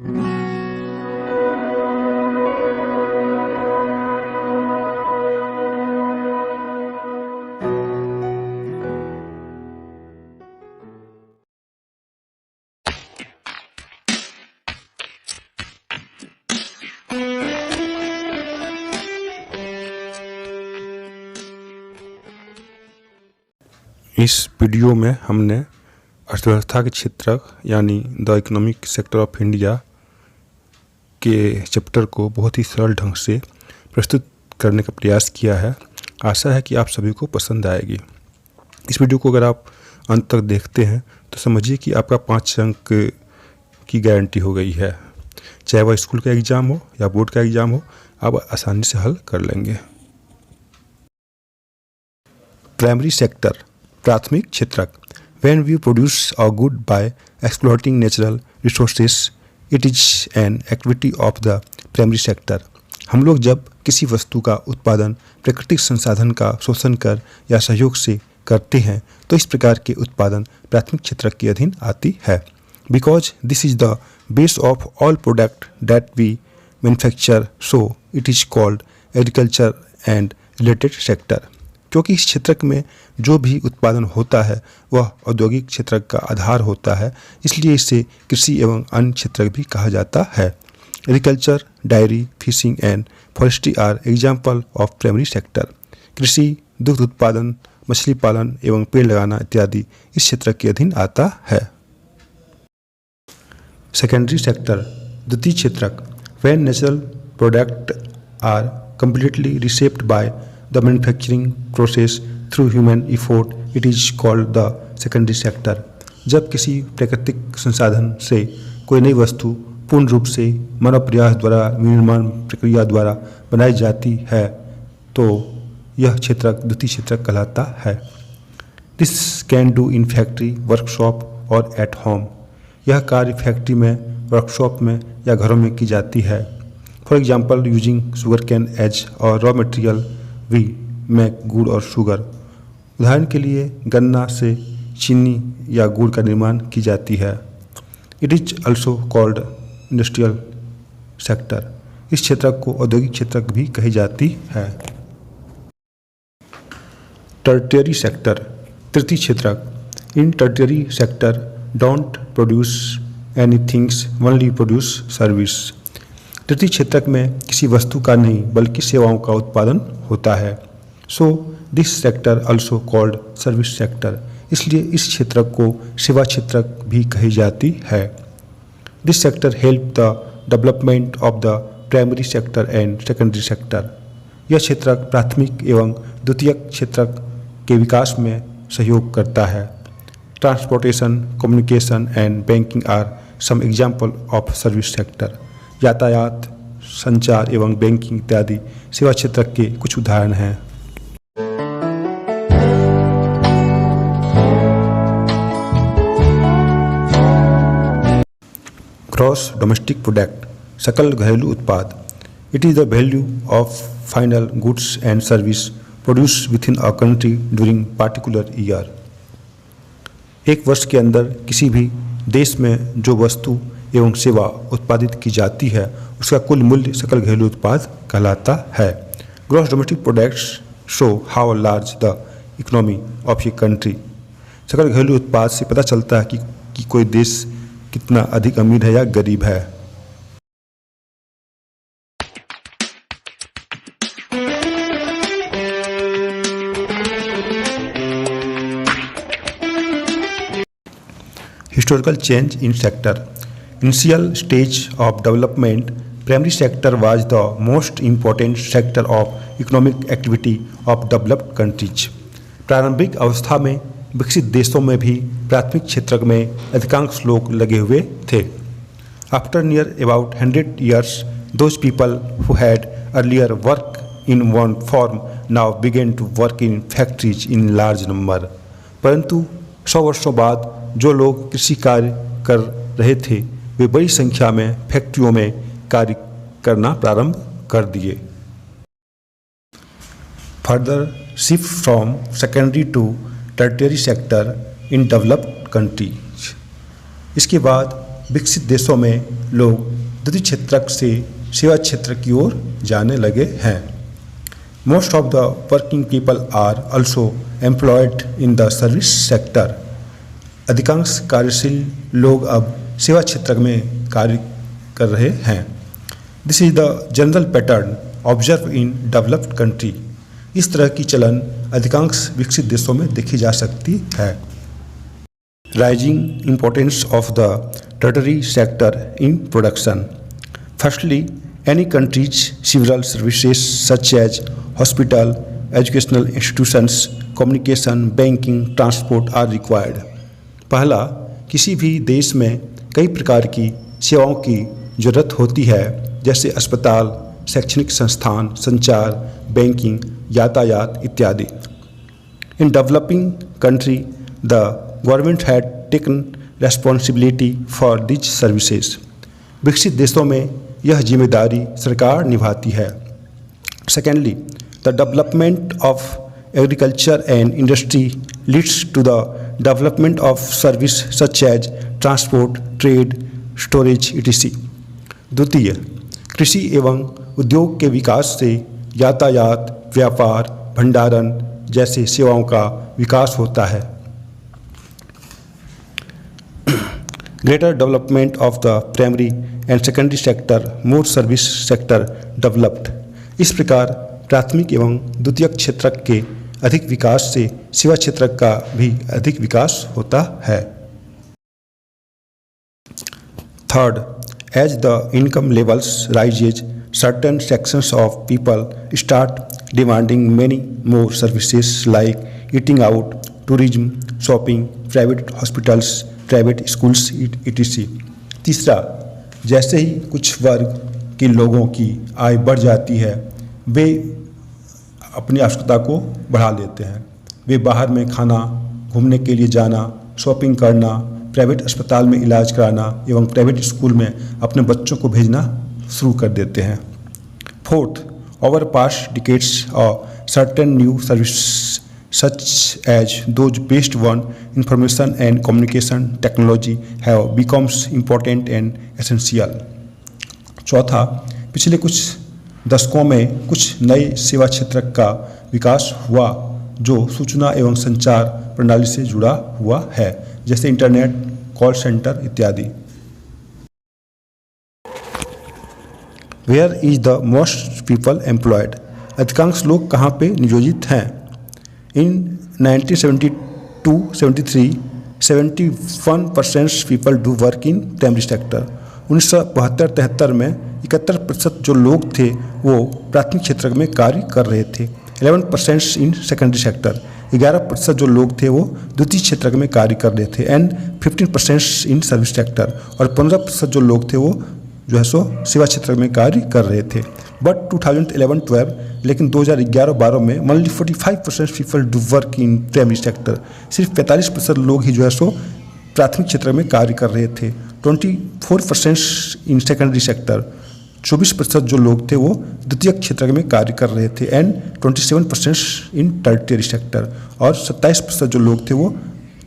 इस वीडियो में हमने अर्थव्यवस्था के क्षेत्र यानी the economic sector of India के चैप्टर को बहुत ही सरल ढंग से प्रस्तुत करने का प्रयास किया है। आशा है कि आप सभी को पसंद आएगी। इस वीडियो को अगर आप अंत तक देखते हैं तो समझिए कि आपका 5 अंक की गारंटी हो गई है। चाहे वह स्कूल का एग्ज़ाम हो या बोर्ड का एग्ज़ाम हो, आप आसानी से हल कर लेंगे। प्राइमरी सेक्टर, प्राथमिक क्षेत्रक। When we produce a good by exploiting natural resources, it is an activity of the primary sector. हम लोग जब किसी वस्तु का उत्पादन प्राकृतिक संसाधन का शोषण कर या सहयोग से करते हैं तो इस प्रकार के उत्पादन प्राथमिक क्षेत्रक के अधीन आती है। Because this is the base of all product that we manufacture, so it is called agriculture and related sector. क्योंकि इस क्षेत्रक में जो भी उत्पादन होता है वह औद्योगिक क्षेत्रक का आधार होता है, इसलिए इसे कृषि एवं अन्य क्षेत्रक भी कहा जाता है। Agriculture, dairy, fishing and forestry are example of primary sector. कृषि, दुग्ध उत्पादन, मछली पालन एवं पेड़ लगाना इत्यादि इस क्षेत्र के अधीन आता है। सेकेंडरी सेक्टर, द्वितीय क्षेत्रक। When natural product are completely reshaped by the manufacturing process through human effort, it is called the secondary sector. जब किसी प्राकृतिक संसाधन से कोई नई वस्तु पूर्ण रूप से मानव प्रयास द्वारा विनिर्माण प्रक्रिया द्वारा बनाई जाती है तो यह क्षेत्रक द्वितीय क्षेत्रक कहलाता है। This can do in factory, workshop और एट होम। यह कार्य फैक्ट्री में, वर्कशॉप में या घरों में की जाती है। For example, using sugarcane as और raw material we make gur और शुगर। उदाहरण के लिए गन्ना से चीनी या गुड़ का निर्माण की जाती है। It is also called industrial sector. इस क्षेत्र को औद्योगिक क्षेत्र भी कही जाती है। टर्टियरी सेक्टर, तृतीय क्षेत्रक। In tertiary sector don't produce anythings, only produce service. तृतीय क्षेत्रक में किसी वस्तु का नहीं बल्कि सेवाओं का उत्पादन होता है। So this sector also called service sector. इसलिए इस क्षेत्र को सेवा क्षेत्रक भी कही जाती है। This sector help the development of the primary sector and secondary sector. यह क्षेत्रक प्राथमिक एवं द्वितीयक क्षेत्रक के विकास में सहयोग करता है। Transportation, communication and banking are some example of service sector. यातायात, संचार एवं बैंकिंग इत्यादि सेवा क्षेत्र के कुछ उदाहरण हैं। ग्रॉस डोमेस्टिक प्रोडक्ट, सकल घरेलू उत्पाद। It is the value of final goods and service produce with in a country during particular year. एक वर्ष के अंदर किसी भी देश में जो वस्तु एवं सेवा उत्पादित की जाती है उसका कुल मूल्य सकल घरेलू उत्पाद कहलाता है। Gross domestic products show how large the economy of a country. सकल घरेलू उत्पाद से पता चलता है कि कोई देश कितना अधिक अमीर है या गरीब है। Historical change in sector. Initial stage of development, primary sector was the most important sector of economic activity of developed countries. प्रारंभिक अवस्था में विकसित देशों में भी प्राथमिक क्षेत्र में अधिकांश लोग लगे हुए थे। After near about 100 years, those people who had earlier worked in one form now began to work in factories in large number. परंतु 100 वर्षों बाद जो लोग कृषि कार्य कर रहे थे वे बड़ी संख्या में फैक्ट्रियों में कार्य करना प्रारंभ कर दिए। Further shift from secondary to tertiary sector in developed countries. इसके बाद विकसित देशों में लोग द्वितीय क्षेत्रक से सेवा क्षेत्र की ओर जाने लगे हैं। Most of the working people are also employed in the service sector. अधिकांश कार्यशील लोग अब सेवा क्षेत्र में कार्य कर रहे हैं। This is the general pattern observe in developed country. इस तरह की चलन अधिकांश विकसित देशों में देखी जा सकती है। Rising importance of the tertiary sector in production. Firstly, any country's several services such as hospital, educational institutions, communication, banking, transport are required. पहला, किसी भी देश में कई प्रकार की सेवाओं की जरूरत होती है, जैसे अस्पताल, शैक्षणिक संस्थान, संचार, बैंकिंग, यातायात इत्यादि। In developing country, the government had taken responsibility for these services. विकसित देशों में यह जिम्मेदारी सरकार निभाती है। Secondly, the development of agriculture and industry leads to the development of service such as transport, trade, storage etc. द्वितीय, कृषि एवं उद्योग के विकास से यातायात, व्यापार, भंडारण जैसे सेवाओं का विकास होता है। Greater development of the primary and secondary sector, more service sector developed. इस प्रकार प्राथमिक एवं द्वितीयक क्षेत्र के अधिक विकास से सेवा क्षेत्र का भी अधिक विकास होता है। Third, as the income levels rises, certain sections of people start demanding many more services like eating out, tourism, shopping, private hospitals, private schools etc. तीसरा, जैसे ही कुछ वर्ग के लोगों की आय बढ़ जाती है, वे अपनी आवश्यकता को बढ़ा लेते हैं। वे बाहर में खाना, घूमने के लिए जाना, शॉपिंग करना, प्राइवेट अस्पताल में इलाज कराना एवं प्राइवेट स्कूल में अपने बच्चों को भेजना शुरू कर देते हैं। Fourth, over past decades certain new service such as those based on information and communication technology have becomes important and essential. चौथा, पिछले कुछ दशकों में कुछ नए सेवा क्षेत्र का विकास हुआ जो सूचना एवं संचार प्रणाली से जुड़ा हुआ है, जैसे इंटरनेट, कॉल सेंटर इत्यादि। Where is the most people employed? अधिकांश लोग कहाँ पे नियोजित हैं? In 1972-73, 71% people do work in primary sector. 1972-73 में 71% जो लोग थे वो प्राथमिक क्षेत्र में कार्य कर रहे थे। 11% इन सेकेंडरी सेक्टर, 11% जो लोग थे वो द्वितीय क्षेत्र में कार्य कर रहे थे। एंड 15% इन सर्विस सेक्टर, और 15% जो लोग थे वो जो है सो सेवा क्षेत्र में कार्य कर रहे थे। बट 2011-12 लेकिन 2011-12 में only 45% people do work in primary sector. सिर्फ 45% लोग ही जो है सो प्राथमिक क्षेत्र में कार्य कर रहे थे। 24% इन सेकेंडरी सेक्टर, 24% जो लोग थे वो द्वितीय क्षेत्र में कार्य कर रहे थे। एंड 27% इन टर्टियरी सेक्टर, और 27% जो लोग थे वो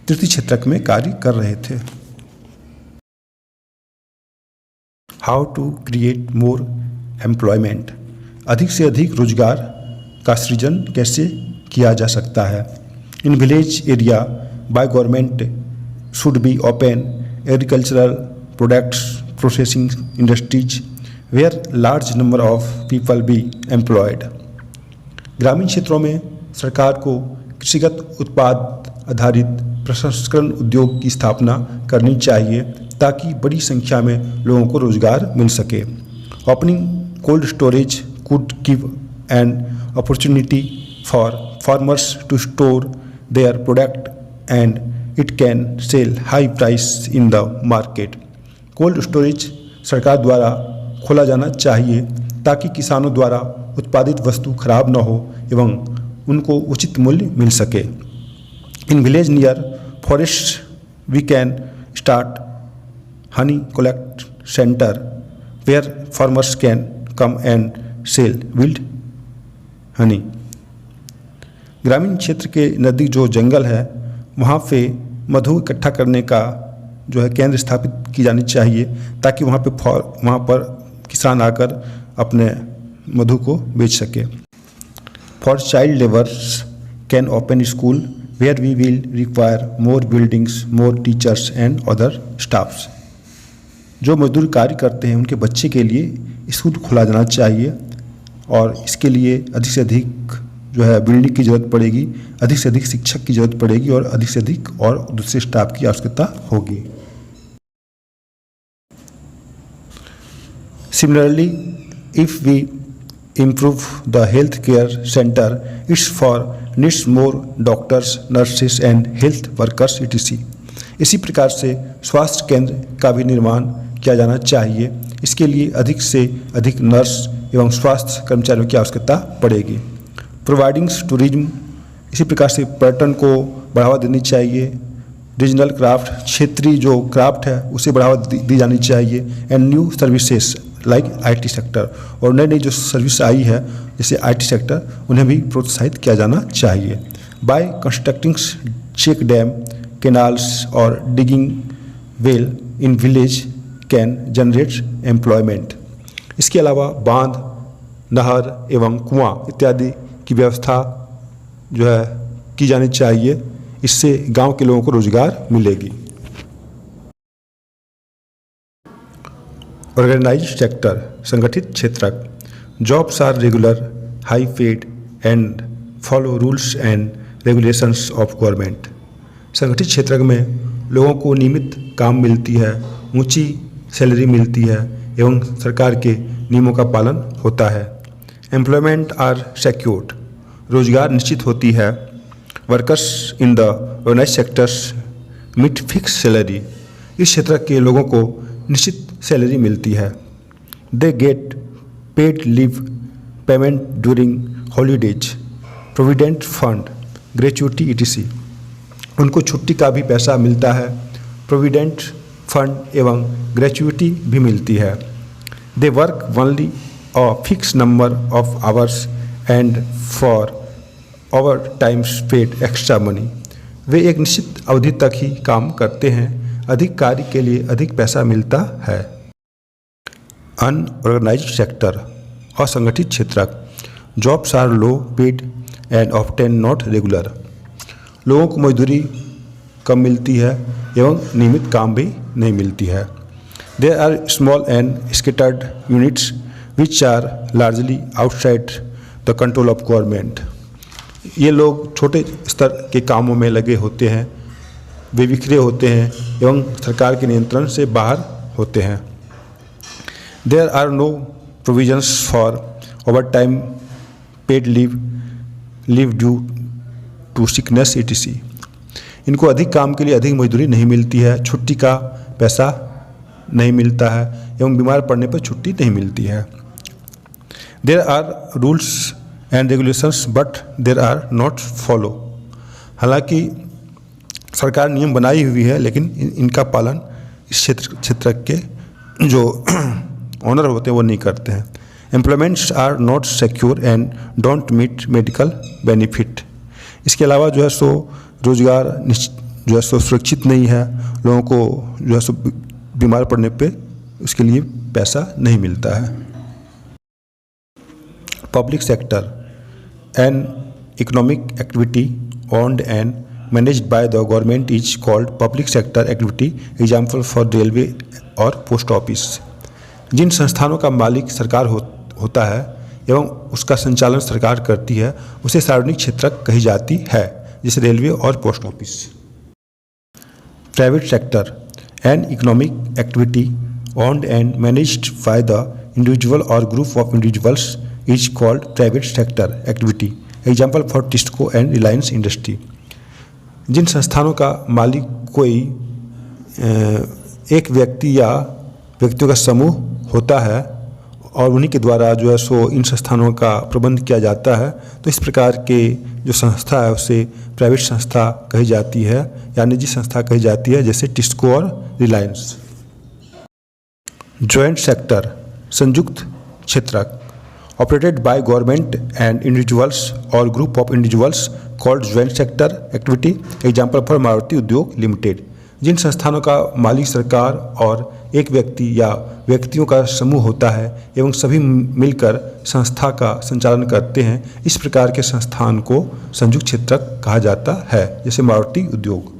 तृतीय क्षेत्र में कार्य कर रहे थे। How to create more employment. अधिक से अधिक रोजगार का सृजन कैसे किया जा सकता है। In village area by government should be open agricultural products processing industries where large number of people be employed. ग्रामीण क्षेत्रों में सरकार को कृषिगत उत्पाद आधारित प्रसंस्करण उद्योग की स्थापना करनी चाहिए ताकि बड़ी संख्या में लोगों को रोजगार मिल सके। Opening cold storage could give an opportunity for farmers to store their product and it can sell high price in the market. Cold storage सरकार द्वारा खोला जाना चाहिए ताकि किसानों द्वारा उत्पादित वस्तु खराब न हो एवं उनको उचित मूल्य मिल सके। In village near forest we can start honey collect center where farmers can come and sell wild honey. ग्रामीण क्षेत्र के नज़दीक जो जंगल है वहाँ पे मधु इकट्ठा करने का जो है केंद्र स्थापित की जानी चाहिए, ताकि वहाँ पर किसान आकर अपने मधु को बेच सके। For child labours can open school where we will require more buildings, more teachers and other staffs. जो मजदूर कार्य करते हैं उनके बच्चे के लिए स्कूल खोला जाना चाहिए, और इसके लिए अधिक से अधिक जो है बिल्डिंग की ज़रूरत पड़ेगी, अधिक से अधिक शिक्षक की ज़रूरत पड़ेगी, और अधिक से अधिक और दूसरे स्टाफ की आवश्यकता होगी। Similarly, if we improve the health care center, it's for needs more doctors, nurses and health workers etc. इसी प्रकार से स्वास्थ्य केंद्र का भी निर्माण किया जाना चाहिए। इसके लिए अधिक से अधिक नर्स एवं स्वास्थ्य कर्मचारियों की आवश्यकता पड़ेगी। प्रोवाइडिंग टूरिज्म, इसी प्रकार से पर्यटन को बढ़ावा देनी चाहिए। रीजनल क्राफ्ट, क्षेत्रीय जो क्राफ्ट है उसे बढ़ावा दी जानी चाहिए। And new services like IT sector, और नई नई जो सर्विस आई है जैसे IT सेक्टर, उन्हें भी प्रोत्साहित किया जाना चाहिए। By constructing check dam, canals और digging well in village can generate employment. इसके अलावा बांध, नहर एवं कुआं इत्यादि की व्यवस्था जो है की जानी चाहिए। इससे गांव के लोगों को रोजगार मिलेगी। ऑर्गेनाइज्ड सेक्टर, संगठित क्षेत्रक, jobs are regular, high paid and follow rules and regulations of government. संगठित क्षेत्र में लोगों को नियमित काम मिलती है, ऊंची सैलरी मिलती है एवं सरकार के नियमों का पालन होता है। एम्प्लॉयमेंट आर सिक्योर्ड, रोजगार निश्चित होती है। Workers in the organised sectors meet fix salary, इस क्षेत्र के लोगों को निश्चित सैलरी मिलती है। They get paid leave, payment during holidays, provident fund, gratuity etc. उनको छुट्टी का भी पैसा मिलता है, प्रोविडेंट फंड एवं ग्रेचुइटी भी मिलती है। They work only a fix number of hours and for over times paid extra money, वे एक निश्चित अवधि तक ही काम करते हैं, अधिक कार्य के लिए अधिक पैसा मिलता है। अनऑर्गेनाइज्ड सेक्टर, असंगठित क्षेत्रक, jobs are low paid and often not regular, लोगों को मजदूरी कम मिलती है एवं नियमित काम भी नहीं मिलती है। There are small and scattered units which are largely outside the control of government, ये लोग छोटे स्तर के कामों में लगे होते हैं, वे बिखरे होते हैं एवं सरकार के नियंत्रण से बाहर होते हैं। There are no provisions for over time paid leave due to sickness etc. इनको अधिक काम के लिए अधिक मजदूरी नहीं मिलती है, छुट्टी का पैसा नहीं मिलता है एवं बीमार पड़ने पर छुट्टी नहीं मिलती है। There are rules and regulations but there are not follow, हालांकि सरकार नियम बनाई हुई है लेकिन इनका पालन इस क्षेत्र के जो ऑनर होते हैं वो नहीं करते हैं। Employments are not secure and don't meet medical benefit, इसके अलावा जो है सो रोजगार जो है सो सुरक्षित नहीं है, लोगों को जो है सो बीमार पड़ने पे उसके लिए पैसा नहीं मिलता है। Public sector, an economic activity owned and managed by the government is called public sector activity, example for railway और पोस्ट ऑफिस। जिन संस्थानों का मालिक सरकार होता है एवं उसका संचालन सरकार करती है उसे सार्वजनिक क्षेत्र कही जाती है, जैसे रेलवे और post office. Private sector, an economic activity owned and managed by the individual or group of individuals is called private sector activity, example for TISCO and Reliance Industry। जिन संस्थानों का मालिक कोई एक व्यक्ति या व्यक्तियों का समूह होता है और उन्हीं के द्वारा जो है सो इन संस्थानों का प्रबंध किया जाता है, तो इस प्रकार के जो संस्था है उसे प्राइवेट संस्था कही जाती है या निजी संस्था कही जाती है, जैसे टिस्को और रिलायंस। जॉइंट सेक्टर, संयुक्त क्षेत्रक, operated by government and individuals और group of individuals called joint sector activity, example for Maruti Udyog limited. जिन संस्थानों का मालिक सरकार और एक व्यक्ति या व्यक्तियों का समूह होता है एवं सभी मिलकर संस्था का संचालन करते हैं, इस प्रकार के संस्थान को संयुक्त क्षेत्रक कहा जाता है, जैसे मारुति उद्योग।